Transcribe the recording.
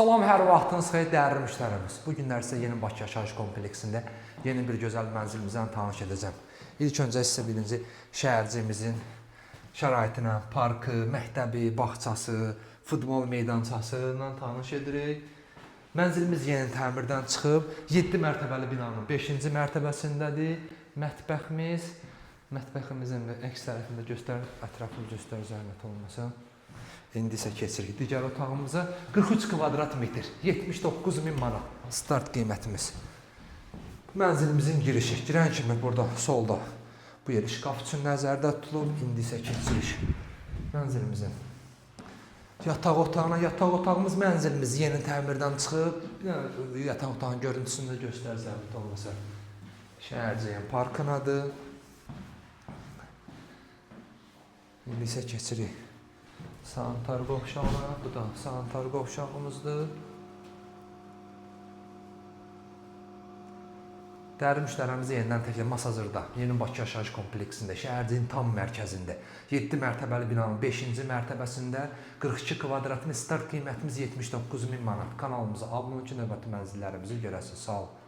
Salam, hər vaxtınız xeyir dəyərli müştərimiz. Bu günlər sizə yeni Bakı yaşayış kompleksində yeni bir gözəl mənzilimizdən tanış edəcəm. İlk öncə sizə birinci şəhərciyimizin şəraitinə, parkı, məktəbi, bağçası, futbol meydançası ilə tanış edirik. Mənzilimiz yeni təmirdən çıxıb, 7 mərtəbəli binanın 5-ci mərtəbəsindədir. Mətbəximizin əks tərəfində ətrafını göstər, zəhmət olmasın. İndi isə keçirik digər otağımıza. 43 kvadrat metr, 79.000 manat start qiymətimiz. Mənzilimizin girişi, girən kimi burada solda bu yer şkaf üçün nəzərdə tutulub. İndi isə keçirik mənzilimizin yataq otağına. Yataq otağımız mənzilimiz yeni təmirdən çıxıb. Yataq otağın görüntüsünü də göstər, zəhmət olmasa. Şəhərciyim parkınadır. İndi isə keçirik sanitar qovşağına. Bu da sanitar qovşağımızdır. Dəyərli müştərimizi yenidən təkrar Masazırda, Yeni Bakı yaşayış kompleksində, şəhərciyin tam mərkəzində, 7 mərtəbəli binanın 5-ci mərtəbəsində 42 kvadratın start qiymətimiz 79.000 manat. Kanalımıza abunə olun ki, növbəti mənzillərimizi görəsiniz. Sağ olun.